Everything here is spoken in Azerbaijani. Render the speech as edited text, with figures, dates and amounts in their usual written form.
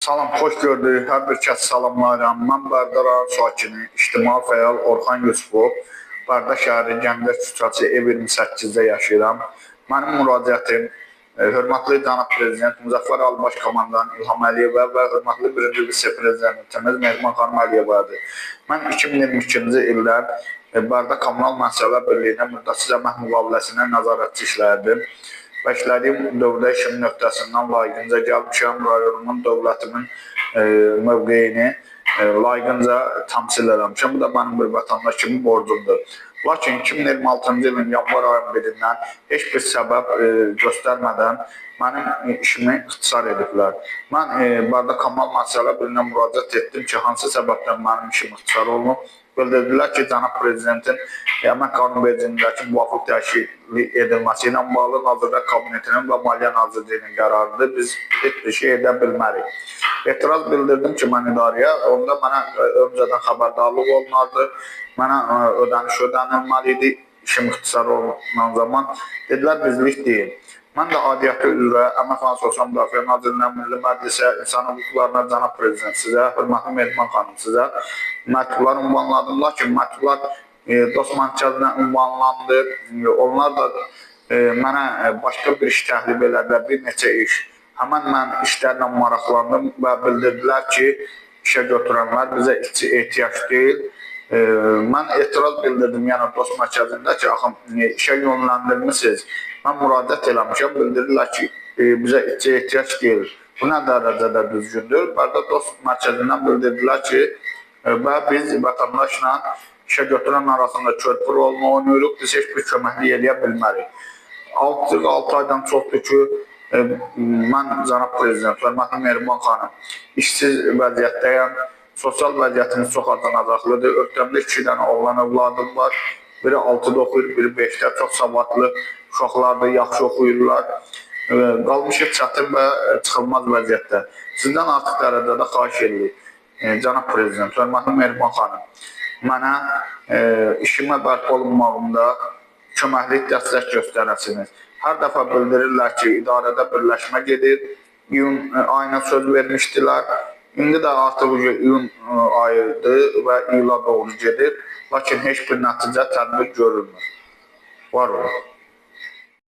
Salam, xoş gördük. Hər bir kəs salamlayıram. Mən Bərdə rayon sakini, ictimai fəal Orxan Yusufov, Bərdə şəhəri Gənclər küçəsi E28-də yaşayıram. Mənim müraciətim hörmətli cənab prezident Müzəffər Ali Baş Komandan İlham Əliyevə və hörmətli birinci vitse-prezidentimiz Mehriban xanım Əliyevadır. Mən 2022-ci ildən Bərdə Kommunal Müəssisələr Birliyinin müddətsiz əmək müqaviləsinə nəzarətçi işləyirdim. Və işlədiyim dövrdə işimin nöqtəsindən layiqincə gəlmişəm, rayonumun, dövlətimin mövqeyini layiqincə təmsil eləmişəm. Bu da mənim bir vətəndaş kimi borcumdur. Lakin 2026-cı ilin yanvar ayının birindən heç bir səbəb göstərmədən mənim işimi ixtisar ediblər. Mən Bərdə Kommunal Müəssisələr Birliyinə müraciət etdim ki, hansı səbəbdən mənim işim ixtisar olunub. Bildirdilər ki, cənab prezidentin əmək qanunvericiliyindəki müvafiq dəyişiklik edilməsi ilə bağlı Nazirlər Kabinetinin və Maliyyə Nazirliyinin qərarıdır. Biz heç bir şey edə bilmərik. Etiraz bildirdim ki, mən idarəyə, onda mənə öncədən xəbərdarlıq olunardı, mənə ödəniş ödənilməli idi, işim ixtisar olunan zaman. Dedilər, bizlik deyil. Mən də adiyyatı üzrə Əmək və Sosial Müdafiə Nazirliyinin Milli Məclisə, İnsan Hüquqlarına cənab prezident sizə, hörmətli Mehriban xanım sizə məktublar ünvanladım. Lakin məktublar dost mərkəzinə ünvanlandı. Onlar da mənə başqa bir iş təklif elədilər, bir neçə iş. Həmən mən işlərlə maraqlandım və bildirdilər ki, işə götürənlər bizə ehtiyac deyil. Mən etiraz bildirdim, yəni dost mərkəzində ki, işə yönləndirmişsiniz. Mən müraciət eləmişəm, bildirirlər ki, bizə ehtiyac deyil. Bu nə dərəcədə düzgündür? Bərdə dost mərkəzindən bildirdilər ki, və biz vətəndaşla işə götürən arasında körpü rolunu oynayırıq, biz heç bir köməklik eləyə bilmərik. 6 aydan çoxdur ki, mən cənab prezident, hörmətli Mehriban xanım, işsiz vəziyyətdəyəm, sosial vəziyyətimiz çox acınacaqlıdır. Öhdəmdə 2 dənə oğlan övladım var, biri 6-da oxuyur, biri 5-də, çox savadlı uşaqlardır, yaxşı oxuyurlar. Qalmışıq çətin və çıxılmaz vəziyyətdə. Sizdən artıq dərəcədə xahiş edirik. Cənab prezident, hörmətli Mehriban xanım, mənə işimə bərpa olunmağımda köməklik dəstək göstərəsiniz. Hər dəfə bildirirlər ki, idarədə birləşmə gedir, iyun ayına söz vermişdilər. İndi də artıq iyun ayıdır və iyula doğru gedir, lakin heç bir nəticə tədbir görülmür. Var olun.